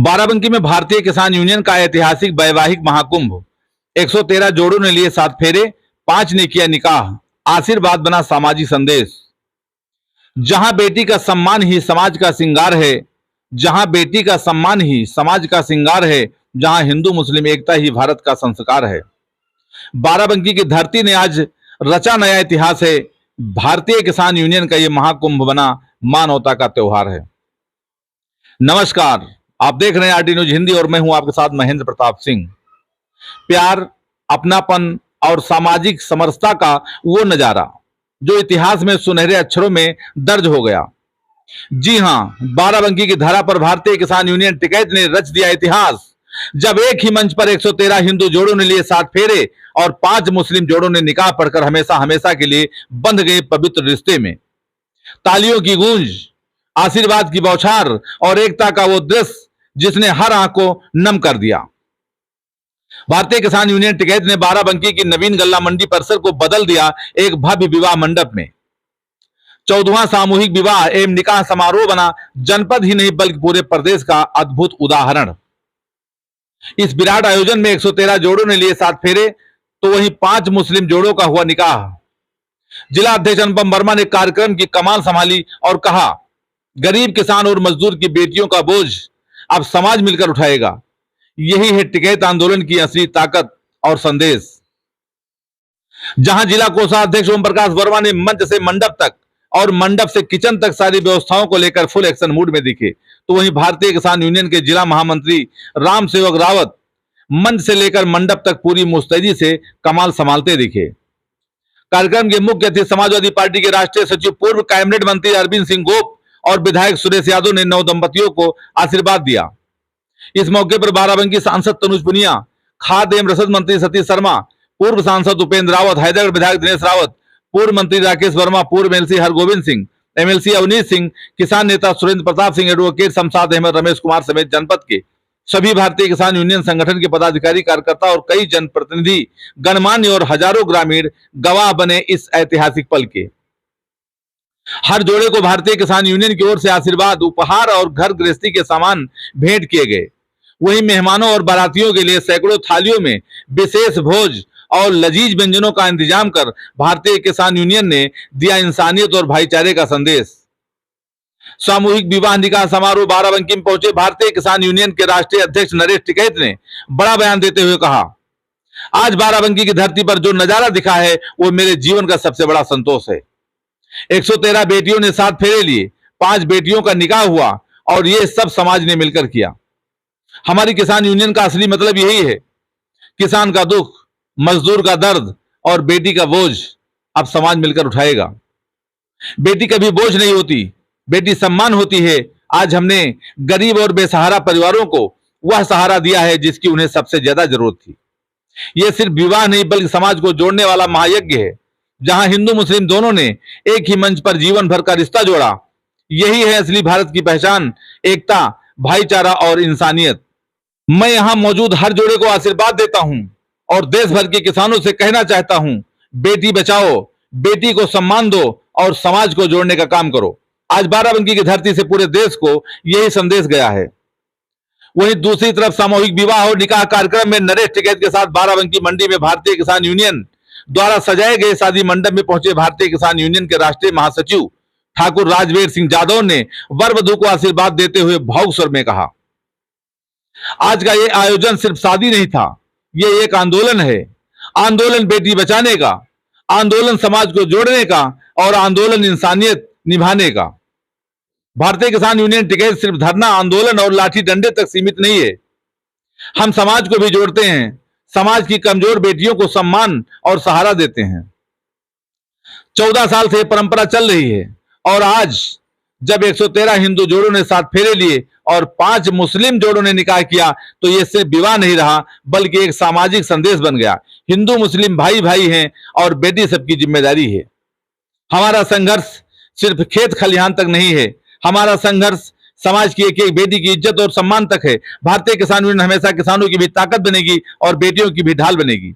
बाराबंकी में भारतीय किसान यूनियन का ऐतिहासिक वैवाहिक महाकुंभ। 113 जोड़ों ने लिए 7 फेरे, 5 ने किया निकाह। आशीर्वाद बना सामाजिक संदेश। जहां बेटी का सम्मान ही समाज का श्रृंगार है, जहां बेटी का सम्मान ही समाज का श्रृंगार है, जहां हिंदू मुस्लिम एकता ही भारत का संस्कार है। बाराबंकी की धरती ने आज रचा नया इतिहास है। भारतीय किसान यूनियन का यह महाकुंभ बना मानवता का त्योहार है। नमस्कार, आप देख रहे हैं आरटी न्यूज हिंदी और मैं हूं आपके साथ महेंद्र प्रताप सिंह। प्यार, अपनापन और सामाजिक समरसता का वो नजारा जो इतिहास में सुनहरे अक्षरों में दर्ज हो गया। जी हां, बाराबंकी की धरा पर भारतीय किसान यूनियन टिकैत ने रच दिया इतिहास, जब एक ही मंच पर 113 हिंदू जोड़ों ने लिए 7 फेरे और 5 मुस्लिम जोड़ों ने निकाह पढ़कर हमेशा हमेशा के लिए बंध गए पवित्र रिश्ते में। तालियों की गूंज, आशीर्वाद की बौछार और एकता का वो दृश्य जिसने हर आंख को नम कर दिया। भारतीय किसान यूनियन टिकैत ने बाराबंकी की नवीन गल्ला मंडी परिसर को बदल दिया एक भव्य विवाह मंडप में। 14वां सामूहिक विवाह एवं निकाह समारोह बना जनपद ही नहीं बल्कि पूरे प्रदेश का अद्भुत उदाहरण। इस विराट आयोजन में 113 जोड़ों ने लिए 7 फेरे तो वहीं 5 मुस्लिम जोड़ों का हुआ निकाह। जिला अध्यक्ष अनुपम वर्मा ने कार्यक्रम की कमान संभाली और कहा, गरीब किसान और मजदूर की बेटियों का बोझ अब समाज मिलकर उठाएगा। यही है टिकैत आंदोलन की असली ताकत और संदेश। जहां जिला कोषाध्यक्ष ओम प्रकाश वर्मा ने मंच से मंडप तक और मंडप से किचन तक सारी व्यवस्थाओं को लेकर फुल एक्शन मूड में दिखे, तो वहीं भारतीय किसान यूनियन के जिला महामंत्री राम सेवक रावत मंच से लेकर मंडप तक पूरी मुस्तैदी से कमाल संभालते दिखे। कार्यक्रम के मुख्य अतिथि समाजवादी पार्टी के राष्ट्रीय सचिव पूर्व कैबिनेट मंत्री अरविंद सिंह गोप और विधायक सुरेश यादव ने नव दंपतियों को आशीर्वाद दिया। इस मौके पर बाराबंकी सांसद तनुज पुनिया, खाद्य एवं रसद मंत्री सतीश शर्मा, पूर्व सांसद उपेंद्र रावत, हैदराबाद विधायक दिनेश रावत, पूर्व मंत्री राकेश वर्मा, पूर्व एमएलसी हरगोविंद सिंह, एमएलसी अवनीश सिंह, किसान नेता सुरेंद्र प्रताप सिंह, एडवोकेट शमशाद अहमद, रमेश कुमार समेत जनपद के सभी भारतीय किसान यूनियन संगठन के पदाधिकारी, कार्यकर्ता और कई जनप्रतिनिधि, गणमान्य और हजारों ग्रामीण गवाह बने इस ऐतिहासिक पल के। हर जोड़े को भारतीय किसान यूनियन की ओर से आशीर्वाद, उपहार और घर गृहस्थी के सामान भेंट किए गए। वहीं मेहमानों और बारातियों के लिए सैकड़ों थालियों में विशेष भोज और लजीज व्यंजनों का इंतजाम कर भारतीय किसान यूनियन ने दिया इंसानियत और भाईचारे का संदेश। सामूहिक विवाह निकाह समारोह बाराबंकी में पहुंचे भारतीय किसान यूनियन के राष्ट्रीय अध्यक्ष नरेश टिकैत ने बड़ा बयान देते हुए कहा, आज बाराबंकी की धरती पर जो नजारा दिखा है वो मेरे जीवन का सबसे बड़ा संतोष है। 113 बेटियों ने 7 फेरे लिए, 5 बेटियों का निकाह हुआ और ये सब समाज ने मिलकर किया। हमारी किसान यूनियन का असली मतलब यही है, किसान का दुख, मजदूर का दर्द और बेटी का बोझ अब समाज मिलकर उठाएगा। बेटी कभी बोझ नहीं होती, बेटी सम्मान होती है। आज हमने गरीब और बेसहारा परिवारों को वह सहारा दिया है जिसकी उन्हें सबसे ज्यादा जरूरत थी। यह सिर्फ विवाह नहीं बल्कि समाज को जोड़ने वाला महायज्ञ है, जहां हिंदू मुस्लिम दोनों ने एक ही मंच पर जीवन भर का रिश्ता जोड़ा। यही है असली भारत की पहचान, एकता, भाईचारा और इंसानियत। मैं यहां मौजूद हर जोड़े को आशीर्वाद देता हूं और देश भर के किसानों से कहना चाहता हूं, बेटी बचाओ, बेटी को सम्मान दो और समाज को जोड़ने का काम करो। आज बाराबंकी की धरती से पूरे देश को यही संदेश गया है। वहीं दूसरी तरफ सामूहिक विवाह और निकाह कार्यक्रम में नरेश टिकैत के साथ बाराबंकी मंडी में भारतीय किसान यूनियन द्वारा सजाए गए शादी मंडप में पहुंचे भारतीय किसान यूनियन के राष्ट्रीय महासचिव ठाकुर राजवीर सिंह जादव ने वर वधू को आशीर्वाद देते हुए भावुक स्वर में कहा, आज का ये आयोजन सिर्फ शादी नहीं था, ये एक आंदोलन है। आंदोलन बेटी बचाने का, आंदोलन समाज को जोड़ने का और आंदोलन इंसानियत निभाने का। भारतीय किसान यूनियन टिकैत सिर्फ धरना, आंदोलन और लाठी डंडे तक सीमित नहीं है। हम समाज को भी जोड़ते हैं, समाज की कमजोर बेटियों को सम्मान और सहारा देते हैं। 14 साल से परंपरा चल रही है और आज जब 113 हिंदू जोड़ों ने 7 फेरे लिए और 5 मुस्लिम जोड़ों ने निकाह किया तो यह सिर्फ विवाह नहीं रहा बल्कि एक सामाजिक संदेश बन गया। हिंदू मुस्लिम भाई भाई हैं और बेटी सबकी जिम्मेदारी है। हमारा संघर्ष सिर्फ खेत खलिहान तक नहीं है, हमारा संघर्ष समाज की एक एक बेटी की इज्जत और सम्मान तक है। भारतीय किसान यूनियन हमेशा किसानों की भी ताकत बनेगी और बेटियों की भी ढाल बनेगी।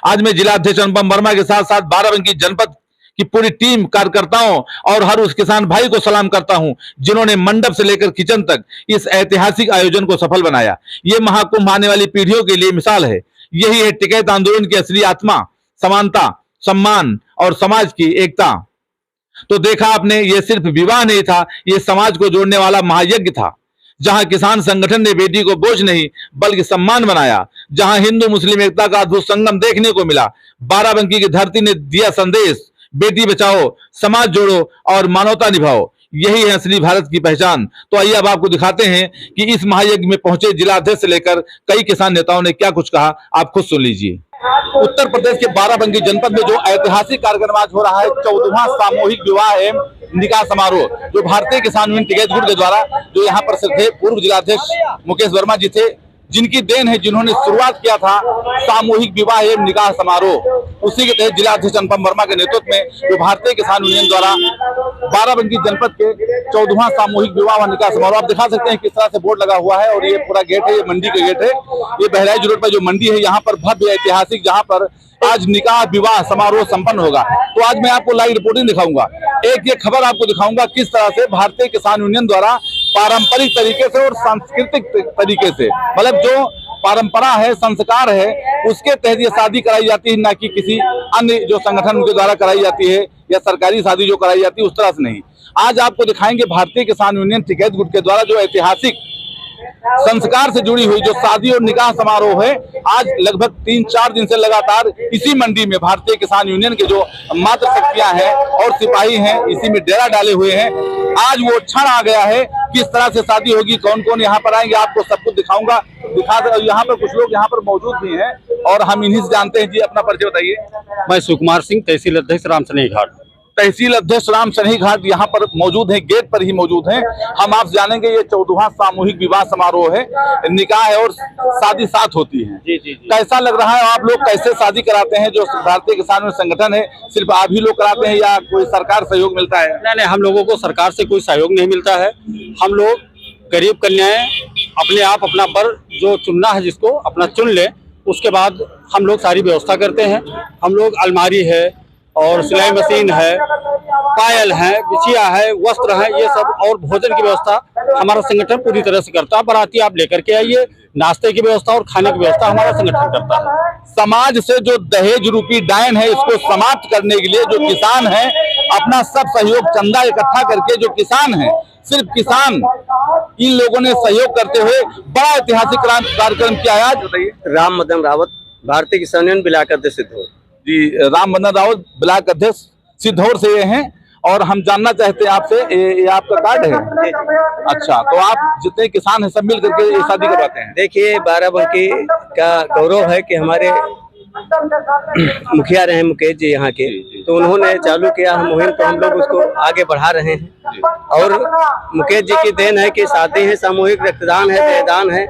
आज मैं जिला अध्यक्ष अनुपम वर्मा के साथ साथ बाराबंकी जनपद की पूरी टीम कार्यकर्ताओं और हर उस किसान भाई को सलाम करता हूं जिन्होंने मंडप से लेकर किचन तक इस ऐतिहासिक आयोजन को सफल बनाया। ये महाकुंभ आने वाली पीढ़ियों के लिए मिसाल है। यही है टिकैत आंदोलन की असली आत्मा, समानता, सम्मान और समाज की एकता। तो देखा आपने, ये सिर्फ विवाह नहीं था, ये समाज को जोड़ने वाला महायज्ञ था, जहां किसान संगठन ने बेटी को बोझ नहीं बल्कि सम्मान बनाया, जहां हिंदू मुस्लिम एकता का अद्भुत संगम देखने को मिला। बाराबंकी की धरती ने दिया संदेश, बेटी बचाओ, समाज जोड़ो और मानवता निभाओ। यही है असली भारत की पहचान। तो आइए अब आपको दिखाते हैं कि इस महायज्ञ में पहुंचे जिलाध्यक्ष से लेकर कई किसान नेताओं ने क्या कुछ कहा, आप खुद सुन लीजिए। उत्तर प्रदेश के बाराबंकी जनपद में जो ऐतिहासिक कार्यक्रम आज हो रहा है, 14वां सामूहिक विवाह एवं निकाह समारोह, जो भारतीय किसान यूनियन टिकैत गुट के द्वारा, जो यहाँ पर थे पूर्व जिलाध्यक्ष मुकेश वर्मा जी थे, जिनकी देन है, जिन्होंने शुरुआत किया था सामूहिक विवाह एवं निकाह समारोह। उसी के तहत जिलाध्यक्ष अनुपम वर्मा के नेतृत्व में जो भारतीय किसान यूनियन द्वारा बाराबंकी जनपद के 14वां सामूहिक विवाह व निकाह समारोह, आप दिखा सकते हैं किस तरह से बोर्ड लगा हुआ है। और ये पूरा गेट है, ये मंडी का गेट है, ये बहराइच रोड पर जो मंडी है, यहाँ पर भव्य ऐतिहासिक, जहाँ पर आज निकाह विवाह समारोह संपन्न होगा। तो आज मैं आपको लाइव रिपोर्टिंग दिखाऊंगा, एक ये खबर आपको दिखाऊंगा किस तरह से भारतीय किसान यूनियन द्वारा पारंपरिक तरीके से और सांस्कृतिक तरीके से, मतलब जो परंपरा है, संस्कार है, उसके तहत ये शादी कराई जाती है, ना कि किसी अन्य जो संगठन उनके द्वारा कराई जाती है या सरकारी शादी जो कराई जाती है उस तरह से नहीं। आज आपको दिखाएंगे भारतीय किसान यूनियन टिकैत गुट के द्वारा जो ऐतिहासिक संस्कार से जुड़ी हुई जो शादी और निकाह समारोह है, आज लगभग 3-4 दिन से लगातार इसी मंडी में भारतीय किसान यूनियन के जो मात्र शक्तियां हैं और सिपाही हैं, इसी में डेरा डाले हुए हैं। आज वो क्षण आ गया है, किस तरह से शादी होगी, कौन कौन यहाँ पर आएंगे, आपको सब कुछ दिखाऊंगा। यहाँ पर कुछ लोग यहाँ पर मौजूद भी हैं और हम इन्हीं से जानते हैं। जी, अपना परिचय बताइए। मैं सुकुमार सिंह, तहसील अध्यक्ष राम सनेही घाट। तहसील अध्यक्ष राम सनेही घाट यहाँ पर मौजूद हैं, गेट पर ही मौजूद हैं। हम आप जानेंगे, ये 14वां सामूहिक विवाह समारोह है, निकाह है और शादी साथ होती है। जी जी जी। कैसा लग रहा है, आप लोग कैसे शादी कराते हैं? जो भारतीय किसान संगठन है, सिर्फ आप ही लोग कराते हैं या कोई सरकार सहयोग मिलता है? नहीं, हम लोगों को सरकार से कोई सहयोग नहीं मिलता है। हम लोग गरीब कन्याएं अपने आप अपना वर जो चुनना है, जिसको अपना चुन ले, उसके बाद हम लोग सारी व्यवस्था करते हैं। हम लोग अलमारी है और सिलाई मशीन है, पायल है, बिछिया है, वस्त्र है, ये सब, और भोजन की व्यवस्था हमारा संगठन पूरी तरह से करता है। बाराती आप लेकर के आइए, नाश्ते की व्यवस्था और खाने की व्यवस्था हमारा संगठन करता है। समाज से जो दहेज रूपी डायन है, इसको समाप्त करने के लिए जो किसान है, अपना सब सहयोग चंदा इकट्ठा करके, जो किसान है, सिर्फ किसान, इन लोगों ने सहयोग करते हुए बड़ा ऐतिहासिक कार्यक्रम किया है। आज बताइए। राम मदन रावत, भारतीय किसान यूनियन ब्लॉक अध्यक्ष सिद्धौर। जी, राम मदन रावत ब्लॉक अध्यक्ष सिद्धौर से ये हैं और हम जानना चाहते हैं आपसे, ये आपका कार्ड है? अच्छा, तो आप जितने किसान हैं सब मिल करके ये शादी करवाते हैं? देखिए, बाराबंकी का गौरव है कि हमारे मुखिया रहे मुकेश जी यहाँ के, तो उन्होंने चालू किया हम मुहिम, तो हम लोग उसको आगे बढ़ा रहे हैं। और मुकेश जी की देन है कि शादी है, सामूहिक रक्तदान है, देहदान है,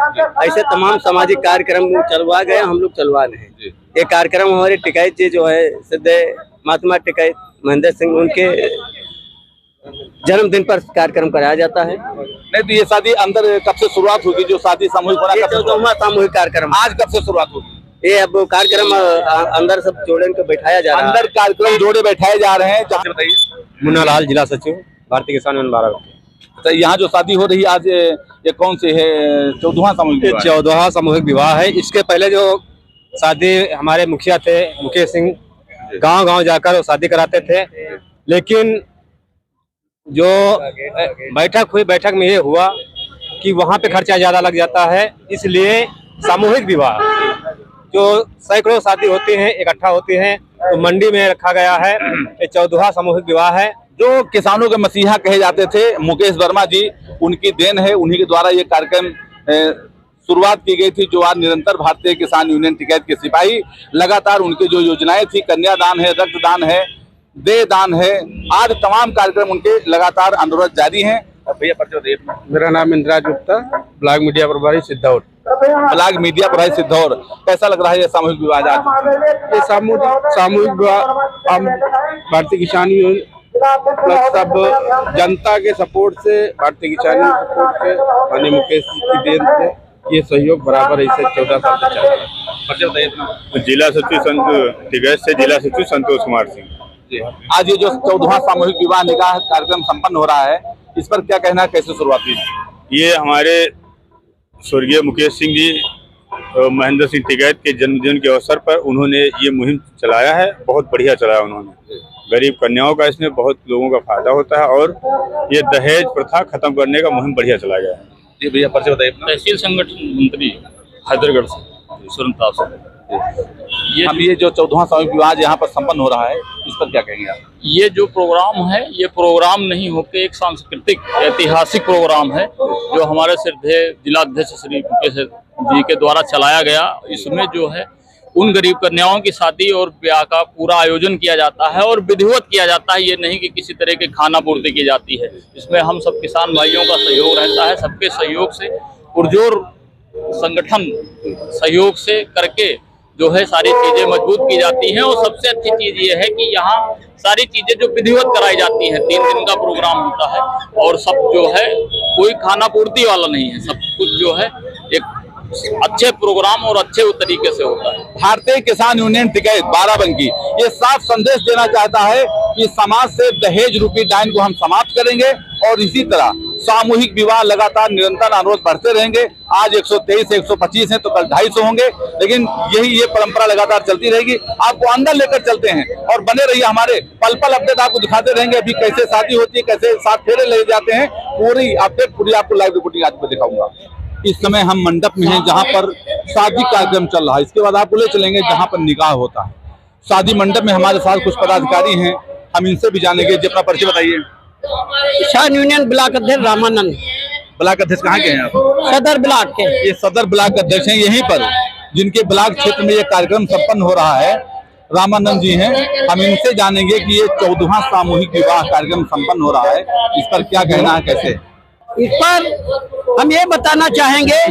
ऐसे तमाम सामाजिक कार्यक्रम चलवा गए, हम लोग चलवा रहे हैं। ये कार्यक्रम हमारे टिकैत जी जो है, सिद्ध महात्मा टिकैत महेंद्र सिंह, उनके जन्मदिन पर कार्यक्रम कराया जाता है। नहीं तो ये शादी अंदर कब से शुरुआत होगी, जो शादी सामूहिक होना? 14वां सामूहिक कार्यक्रम आज कब से शुरुआत होगी? ये अब कार्यक्रम अंदर सब जोड़े को बैठाया जा रहा है। अंदर कार्यक्रम जोड़े बैठाए जा रहे हैं। बताइए। मुन्ना लाल, जिला सचिव, भारतीय किसान यूनियन बाराबंकी। तो यहाँ जो शादी हो रही है आज, ये कौन सी है? 14वां सामूहिक विवाह? 14वां सामूहिक विवाह है। इसके पहले जो शादी हमारे मुखिया थे मुकेश सिंह, गांव-गांव जाकर शादी कराते थे, लेकिन जो बैठक हुई, बैठक में ये हुआ कि वहाँ पे खर्चा ज्यादा लग जाता है, इसलिए सामूहिक विवाह जो सैकड़ों शादी होती हैं, इकट्ठा होती हैं, तो मंडी में रखा गया है। ये 14वां सामूहिक विवाह है। जो किसानों के मसीहा कहे जाते थे मुकेश वर्मा जी, उनकी देन है, उन्हीं के द्वारा ये कार्यक्रम शुरुआत की गई थी। जो आज निरंतर भारतीय किसान यूनियन टिकैत के सिपाही, लगातार उनकी जो योजनाएं थी, कन्यादान है, रक्तदान है, देहदान है, आज तमाम कार्यक्रम उनके लगातार अनुरोध जारी हैं। भैया परिचय दिए। मेरा नाम इंद्राज गुप्ता, ब्लॉक मीडिया प्रभारी सिद्धौर। ब्लॉक मीडिया प्रभारी सिद्धौर। कैसा लग रहा है ये सामूहिक विवाह? ये सामूहिक विवाह हम भारतीय किसान यूनियन प्लस सब जनता के सपोर्ट से, भारतीय किसान यूनियन सपोर्ट से, माननीय मुकेश जी की देन से ये सहयोग बराबर ऐसे 14 साल से चल रहा है। जिला सचिव टिकैत से जिला सचिव संतोष कुमार सिंह। आज ये जो 14वां सामूहिक विवाह निकाह कार्यक्रम संपन्न हो रहा है, इस पर क्या कहना, कैसे शुरुआत हुई? ये हमारे स्वर्गीय मुकेश सिंह जी महेंद्र सिंह टिकैत के जन्मदिन के अवसर पर उन्होंने ये मुहिम चलाया है। बहुत बढ़िया चलाया उन्होंने। गरीब कन्याओं का इसमें बहुत लोगों का फायदा होता है और ये दहेज प्रथा खत्म करने का मुहिम बढ़िया चलाया गया है। जी भैया, परिचय बताइए अपना। तहसील संगठन मंत्री हैदरगढ़ से सुरनताप से। ये जो 14वां सामूहिक विवाह यहाँ पर संपन्न हो रहा है, इस पर क्या कहेंगे आप? ये जो प्रोग्राम है, ये प्रोग्राम नहीं होकर एक सांस्कृतिक ऐतिहासिक प्रोग्राम है जो हमारे श्रद्धेय जिलाध्यक्ष श्री मुकेश जी के द्वारा चलाया गया। इसमें जो है उन गरीब कन्याओं की शादी और ब्याह का पूरा आयोजन किया जाता है और विधिवत किया जाता है। ये नहीं कि किसी तरह के खाना पूर्ति की जाती है। इसमें हम सब किसान भाइयों का सहयोग रहता है। सबके सहयोग से पुरजोर संगठन सहयोग से करके जो है सारी चीजें मजबूत की जाती हैं। और सबसे अच्छी चीज ये है कि यहाँ सारी चीजें जो विधिवत कराई जाती हैं, 3 दिन का प्रोग्राम होता है और सब जो है कोई खाना पूर्ति वाला नहीं है। सब कुछ जो है एक अच्छे प्रोग्राम और अच्छे तरीके से होता है। भारतीय किसान यूनियन टिकैत बाराबंकी ये साफ संदेश देना चाहता है कि समाज से दहेज रूपी डायन को हम समाप्त करेंगे और इसी तरह सामूहिक विवाह लगातार निरंतर अनुरोध बढ़ते रहेंगे। आज 123 से 125 हैं तो कल 250 होंगे, लेकिन ये परंपरा लगातार चलती रहेगी। आपको अंदर लेकर चलते हैं और बने रहिए, हमारे पल पल अपडेट आपको दिखाते रहेंगे। अभी कैसे शादी होती है, कैसे 7 फेरे ले जाते हैं, पूरी अपडेट पूरी आपको लाइव रिपोर्टिंग आज दिखाऊंगा। इस समय हम मंडप में हैं जहां पर शादी कार्यक्रम चल रहा है। इसके बाद आपको ले चलेंगे जहां पर निकाह होता है। शादी मंडप में हमारे साथ कुछ पदाधिकारी हैं, हम इनसे भी जानेंगे। जी अपना परिचय बताइए। किसान यूनियन ब्लॉक अध्यक्ष रामानंद। ब्लॉक अध्यक्ष कहाँ के हैं आप? सदर ब्लॉक के। ये सदर ब्लॉक अध्यक्ष हैं यहीं पर, जिनके ब्लॉक क्षेत्र में ये कार्यक्रम संपन्न हो रहा है। रामानंद जी हैं, हम इनसे जानेंगे कि ये 14वां सामूहिक विवाह कार्यक्रम संपन्न हो रहा है, इस पर क्या कहना है, कैसे? इस पर हम ये बताना चाहेंगे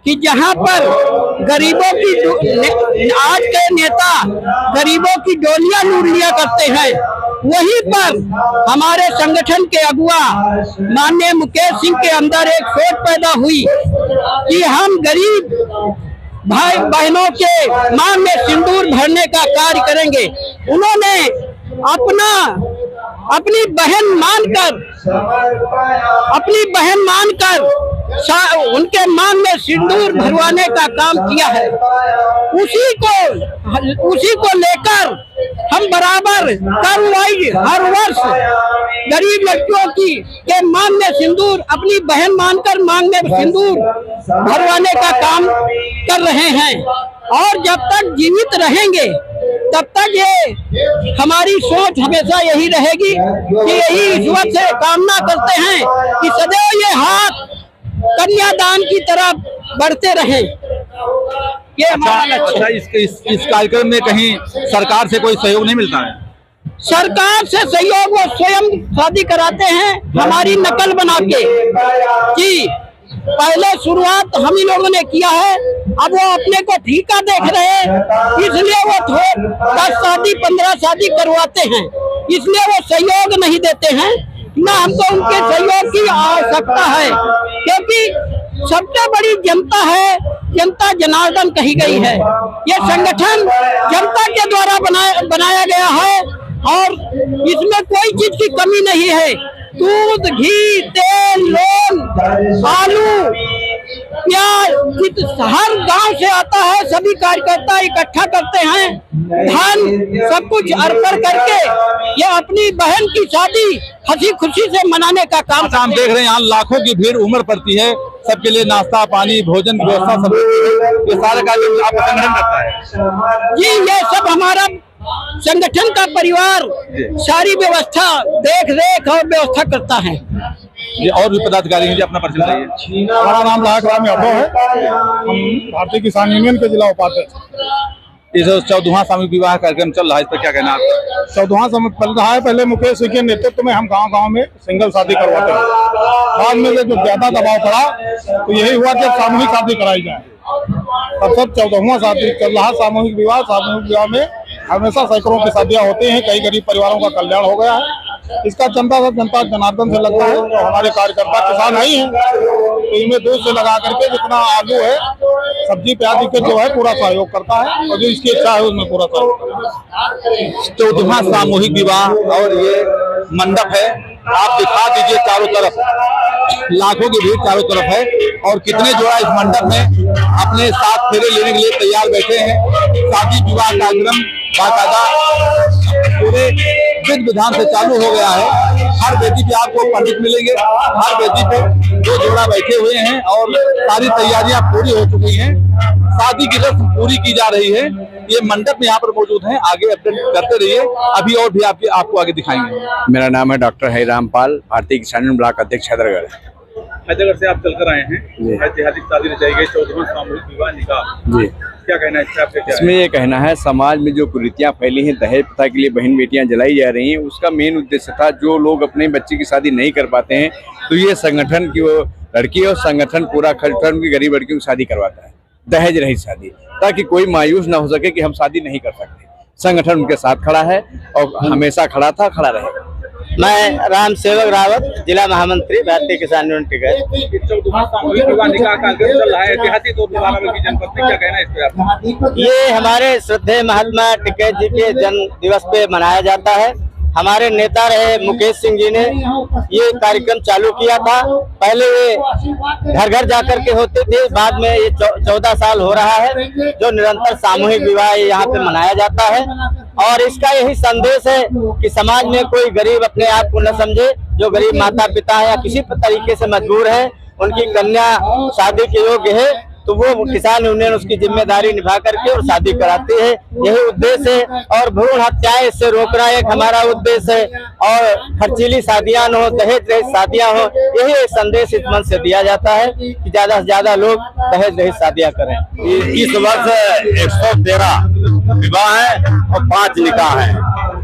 कि जहां पर गरीबों की आज के नेता गरीबों की डोलियां लूट लिया करते हैं, वहीं पर हमारे संगठन के अगुआ माननीय मुकेश सिंह के अंदर एक सोच पैदा हुई कि हम गरीब भाई बहनों के मांग में सिंदूर भरने का कार्य करेंगे। उन्होंने अपनी बहन मानकर उनके मांग में सिंदूर भरवाने का काम किया है। उसी को लेकर हम बराबर हर वर्ष गरीब लड़कियों के मांग में सिंदूर, अपनी बहन मानकर मांग में सिंदूर भरवाने का काम कर रहे हैं। और जब तक जीवित रहेंगे तब तक ये हमारी सोच हमेशा यही रहेगी कि यही ईश्वर से कामना करते हैं कि सदैव ये हाथ कन्यादान की तरफ बढ़ते रहें। ये हमारा लक्ष्य है। इस कार्यक्रम में कहीं सरकार से कोई सहयोग नहीं मिलता है? सरकार से सहयोग वो स्वयं शादी कराते हैं हमारी नकल बना के। कि पहले शुरुआत हम ही लोगों ने किया है, अब वो अपने को ठीका देख रहे हैं, इसलिए वो 10 शादी 15 शादी करवाते हैं। इसलिए वो सहयोग नहीं देते हैं, ना हमको उनके सहयोग की आवश्यकता है, क्योंकि सबसे बड़ी जनता है, जनता जनार्दन कही गई है। ये संगठन जनता के द्वारा बनाया गया है और इसमें कोई चीज की कमी नहीं है। दूध, घी, तेल, लोन, आलू, प्याज हर गांव से आता है। सभी कार्यकर्ता इकट्ठा करते हैं, धन सब कुछ अर्पण करके ये अपनी बहन की शादी हंसी खुशी से मनाने का काम। हम देख रहे हैं यहाँ लाखों की भीड़ उमड़ पड़ती है, सबके लिए नाश्ता पानी भोजन की व्यवस्था सब, ये सारे कार्यक्रम आपका संगठन करता है? जी, ये सब हमारा संगठन का परिवार सारी व्यवस्था देख रेख और व्यवस्था करता है। ये और भी पदाधिकारी हैं जी, अपना परिचय बताइए। हमारा नाम लाख राम यादव है, हम भारतीय किसान यूनियन के जिला उपाध्यक्ष। इस 14वां सामूहिक विवाह कार्यक्रम चल रहा है, इस पर क्या कहना है आपका? 14वां चल रहा है। पहले मुकेश सिंह के नेतृत्व में हम गांव-गांव में सिंगल शादी करवाते हैं। बाद में जब ज्यादा दबाव पड़ा तो यही हुआ कि सामूहिक शादी कराई जाए। तब सब 14वां शादी चल रहा सामूहिक विवाह। सामूहिक विवाह में हमेशा सैकड़ों की शादियां होती हैं, कई गरीब परिवारों का कल्याण हो गया है। इसका चंदा सब जनता जनार्दन से लगता है। तो हमारे कार्यकर्ता किसान नहीं है, तो इनमें दूध से लगा करके जितना आलू है, सब्जी प्याज के जो है पूरा सहयोग करता है, और जो इसकी इच्छा है उसमें पूरा सहयोग करता है। 14वां सामूहिक विवाह और ये मंडप है, आप दिखा दीजिए चारों तरफ, लाखों की भीड़ चारों तरफ है और कितने जोड़ा इस मंडप में अपने साथ फेरे लेने के लिए तैयार बैठे हैं। शादी विवाह कार्यक्रम बाकायदा पूरे विधि विधान से चालू हो गया है। हर वेदी पे आपको पंडित मिलेंगे, हर वेदी पे 2 जोड़ा बैठे हुए हैं और सारी तैयारियां पूरी हो चुकी हैं। शादी की रस्म पूरी की जा रही है। ये मंडप यहाँ पर मौजूद है, आगे अपडेट करते रहिए, अभी और भी आपको आगे दिखाएंगे। मेरा नाम है डॉक्टर हरिराम पाल, भारतीय किसान यूनियन ब्लॉक अध्यक्ष हैदरगढ़। हैदरगढ़ से आप चलकर आए हैं, ऐतिहासिक शादी रचाई गई 14वां सामूहिक विवाह निकाह, जी क्या कहना है इससे आपका? क्या इसमें ये कहना है, समाज में जो कुरीतियां फैली हैं, दहेज प्रथा के लिए बहन बेटियां जलाई जा रही हैं, उसका मेन उद्देश्य था जो लोग अपने बच्चे की शादी नहीं कर पाते हैं, तो ये संगठन की वो लड़की और संगठन पूरा खर्च की गरीब लड़कियों की शादी करवाता है, दहेज रहित शादी, ताकि कोई मायूस ना हो सके कि हम शादी नहीं कर सकते। संगठन उनके साथ खड़ा है और हमेशा खड़ा था, खड़ा रहेगा। मैं राम सेवक रावत, जिला महामंत्री, भारतीय किसान यूनियन टिकैत। 14वां सामूहिक विवाह निकाह कार्यक्रम चल रहा है ऐतिहासिक तौर पर बाराबंकी जनपद में, क्या कहना है इस पे आपका? ये हमारे श्रद्धेय महात्मा टिकैत जी के जन्म दिवस पे मनाया जाता है। हमारे नेता रहे मुकेश सिंह जी ने ये कार्यक्रम चालू किया था। पहले ये घर घर जाकर के होते थे, बाद में ये 14 साल हो रहा है जो निरंतर सामूहिक विवाह यहाँ पे मनाया जाता है। और इसका यही संदेश है कि समाज में कोई गरीब अपने आप को न समझे, जो गरीब माता पिता है या किसी तरीके से मजबूर है, उनकी कन्या शादी के योग्य है, तो वो किसान यूनियन उसकी जिम्मेदारी निभा करके और शादी कराती है। यही उद्देश्य है। और भ्रूण हत्याएं इससे रोकना एक हमारा उद्देश्य है। और खर्चीली शादियां न हो, दहेज रहित शादियां हो, यही एक संदेश इस मंच से दिया जाता है कि ज्यादा से ज्यादा लोग दहेज रहित शादियां करें। इस वर्ष 113 विवाह है और 5 निकाह हैं,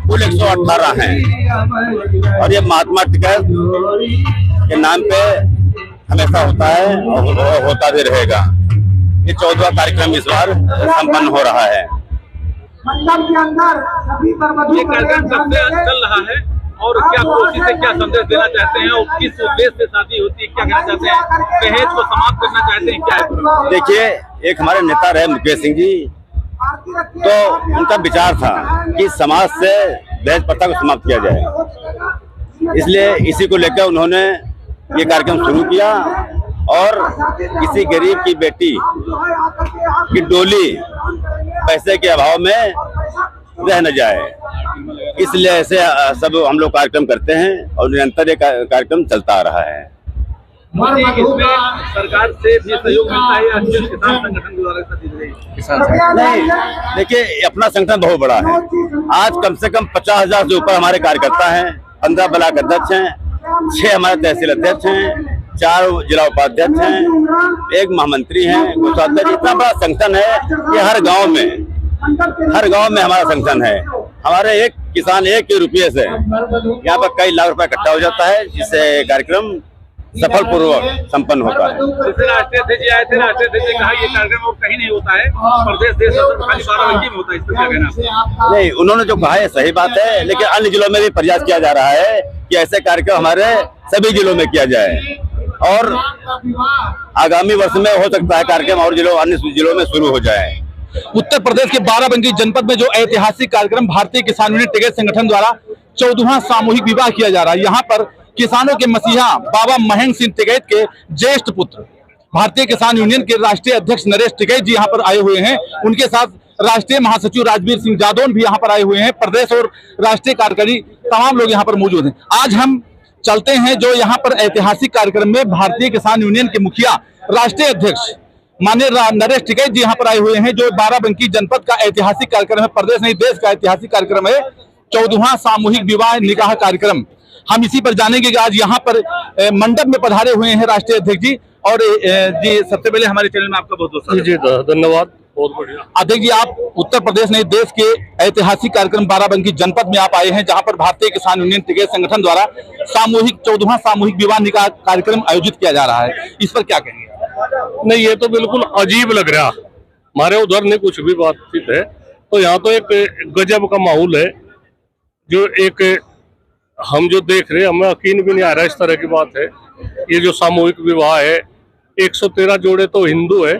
कुल 118 हैं। और ये महात्मा टिकैत के नाम पे हमेशा होता है और होता भी रहेगा। ये 14वां कार्यक्रम इस बार संपन्न हो रहा है। ये कार्यक्रम कब से चल रहा है और क्या कोशिश है, क्या संदेश देना चाहते हैं और किस उद्देश्य से शादी होती है, क्या कहना चाहते हैं, दहेज को समाप्त करना चाहते हैं, क्या है? देखिए, एक हमारे नेता रहे मुकेश सिंह जी, तो उनका विचार था कि समाज से दहेज प्रथा को समाप्त किया जाए, इसलिए इसी को लेकर उन्होंने ये कार्यक्रम शुरू किया। और किसी गरीब की बेटी की डोली पैसे के अभाव में रह न जाए, इसलिए ऐसे सब हम लोग कार्यक्रम करते हैं और निरंतर ये कार्यक्रम चलता आ रहा है। इसमें सरकार से भी सहयोग मिलता है या किसान संगठन द्वारा नहीं, देखिए अपना संगठन बहुत बड़ा है। आज कम से कम 50,000 से ऊपर हमारे कार्यकर्ता हैं, 15 ब्लॉक अध्यक्ष हैं, 6 हमारे तहसील अध्यक्ष हैं, 4 जिला उपाध्यक्ष हैं, 1 महामंत्री हैं, कोषाध्यक्ष। इतना बड़ा संगठन है कि हर गांव में हमारा संगठन है। हमारे एक किसान 1 रुपये से यहाँ पर कई लाख रुपए इकट्ठा हो जाता है, जिससे कार्यक्रम सफल पूर्वक संपन्न होता है। राष्ट्रीय अध्यक्ष जी आए थे, राष्ट्रीय अध्यक्ष ने कहा ये कार्यक्रम और कहीं नहीं होता है, प्रदेश देश खाली बाराबंकी में होता है, इस पर क्या कहना? नहीं, उन्होंने जो कहा है सही बात है, लेकिन अन्य जिलों में भी प्रयास किया जा रहा है कि ऐसे कार्यक्रम हमारे सभी जिलों में किया जाए। और आगामी वर्ष में हो सकता है कार्यक्रम और अन्य जिलों में शुरू हो जाए। उत्तर प्रदेश के बाराबंकी जनपद में जो ऐतिहासिक कार्यक्रम भारतीय किसान यूनियन टिकैत संगठन द्वारा 14वां सामूहिक विवाह किया जा रहा है, यहाँ पर किसानों के मसीहा बाबा महेंद्र सिंह टिकैत के ज्येष्ठ पुत्र भारतीय किसान यूनियन के राष्ट्रीय अध्यक्ष नरेश टिकैत जी यहाँ पर आए हुए हैं। उनके साथ राष्ट्रीय महासचिव राजवीर सिंह जादौन भी यहाँ पर आए हुए हैं। प्रदेश और राष्ट्रीय कार्यकारी तमाम लोग यहाँ पर मौजूद हैं। आज हम चलते हैं जो यहाँ पर ऐतिहासिक कार्यक्रम में भारतीय किसान यूनियन के मुखिया राष्ट्रीय अध्यक्ष माननीय नरेश टिकैत जी यहाँ पर आए हुए हैं, जो बाराबंकी जनपद का ऐतिहासिक कार्यक्रम है, प्रदेश नहीं देश का ऐतिहासिक कार्यक्रम है, 14वां सामूहिक विवाह निकाह कार्यक्रम। हम इसी पर जानेंगे कि आज यहाँ पर मंडप में पधारे हुए हैं राष्ट्रीय अध्यक्ष जी। और जी सबसे पहले हमारे चैनल में आपका बहुत बहुत स्वागत। जी धन्यवाद, बहुत बढ़िया। अध्यक्ष जी, आप उत्तर प्रदेश नहीं देश के ऐतिहासिक कार्यक्रम बाराबंकी जनपद में आप आए हैं, जहां पर भारतीय किसान यूनियन टिकैत संगठन द्वारा 14वां सामूहिक विवाह निकाह कार्यक्रम आयोजित किया जा रहा है, इस पर क्या कहेंगे? नहीं, ये तो बिल्कुल अजीब लग रहा। हमारे उधर नहीं कुछ भी बातचीत है, तो यहाँ तो एक गजब का माहौल है। जो एक हम जो देख रहे हैं हमें यकीन भी नहीं आ रहा, इस तरह की बात है। ये जो सामूहिक विवाह है, 113 जोड़े तो हिंदू है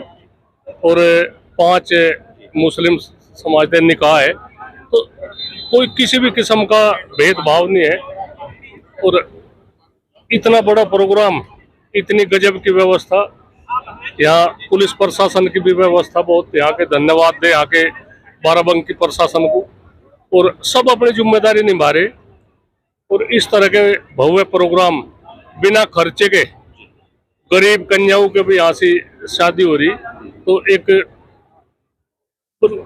और 5 मुस्लिम समाज के निकाह है, तो कोई किसी भी किस्म का भेदभाव नहीं है। और इतना बड़ा प्रोग्राम, इतनी गजब की व्यवस्था, यहाँ पुलिस प्रशासन की भी व्यवस्था बहुत, यहाँ के धन्यवाद दे यहाँ के बाराबंकी प्रशासन को, और सब अपनी जिम्मेदारी निभा रहे। और इस तरह के भव्य प्रोग्राम बिना खर्चे के, गरीब कन्याओं के भी यहाँ से शादी हो रही, तो एक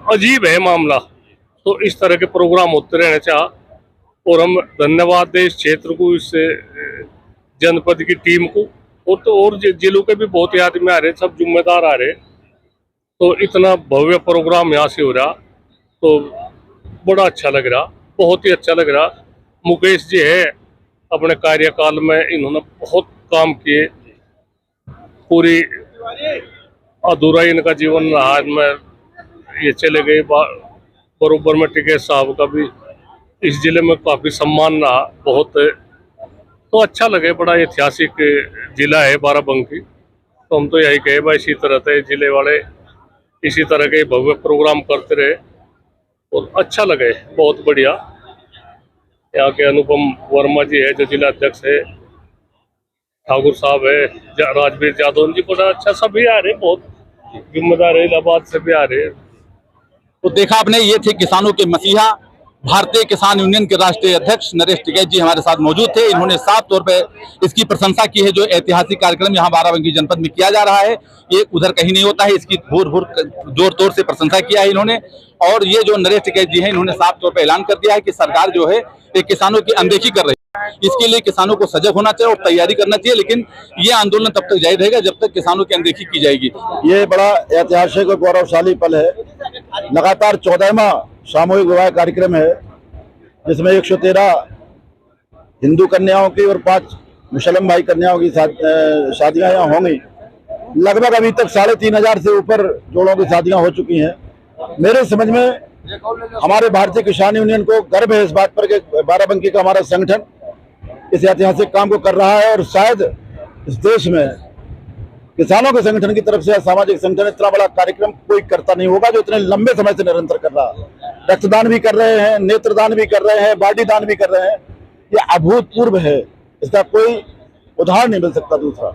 अजीब है मामला। तो इस तरह के प्रोग्राम होते रहने चाहिए और हम धन्यवाद दें इस क्षेत्र को, इस जनपद की टीम को, और जिलों के भी बहुत याद में आ रहे, सब जिम्मेदार आ रहे। तो इतना भव्य प्रोग्राम यहाँ से हो रहा तो बड़ा अच्छा लग रहा, बहुत ही अच्छा लग रहा। मुकेश जी है, अपने कार्यकाल में इन्होंने बहुत काम किए, पूरी अधूरा इनका जीवन रहा में ये चले गए। बरोबर में टिकैत साहब का भी इस जिले में काफी सम्मान रहा, बहुत, तो अच्छा लगे। बड़ा ऐतिहासिक जिला है बाराबंकी, तो हम तो यही कहे भाई इसी तरह से जिले वाले इसी तरह के भव्य प्रोग्राम करते रहे और अच्छा लगे, बहुत बढ़िया। यहाँ के अनुपम वर्मा जी है जो जिला अध्यक्ष है, ठाकुर साहब है, राजवीर जादव जी, बड़ा अच्छा, सभी आ रहे, बहुत जिम्मेदार है, इलाहाबाद से भी आ रहे। तो देखा आपने, ये थे किसानों के मसीहा, भारतीय किसान यूनियन के राष्ट्रीय अध्यक्ष नरेश टिकैत जी हमारे साथ मौजूद थे। इन्होंने साफ तौर पे इसकी प्रशंसा की है जो ऐतिहासिक कार्यक्रम यहाँ बाराबंकी जनपद में किया जा रहा है, ये उधर कहीं नहीं होता है, इसकी जोर तोड़ से प्रशंसा किया है इन्होंने। और ये जो नरेश टिकैत जी हैं, इन्होंने साफ तौर पर ऐलान कर दिया है कि सरकार जो है ये किसानों की अनदेखी कर रही है, इसके लिए किसानों को सजग होना चाहिए और तैयारी करना चाहिए। लेकिन ये आंदोलन तब तक जारी रहेगा जब तक किसानों की अनदेखी की जाएगी। ये बड़ा ऐतिहासिक और गौरवशाली पल है। लगातार 14वां सामूहिक विवाह कार्यक्रम है जिसमें 113 हिंदू कन्याओं की और 5 मुसलमान भाई कन्याओं की शादियां यहाँ होंगी। लगभग अभी तक 3500 से ऊपर जोड़ों की शादियां हो चुकी हैं। मेरे समझ में हमारे भारतीय किसान यूनियन को गर्व है इस बात पर कि बाराबंकी का हमारा संगठन इस ऐतिहासिक काम को कर रहा है, और शायद इस देश में किसानों के संगठन की तरफ से सामाजिक संगठन इतना बड़ा कार्यक्रम कोई करता नहीं होगा जो इतने लंबे समय से निरंतर कर रहा है। रक्तदान भी कर रहे हैं, नेत्रदान भी कर रहे हैं, बॉडी दान भी कर रहे हैं। ये अभूतपूर्व है, इसका कोई उदाहरण नहीं मिल सकता दूसरा।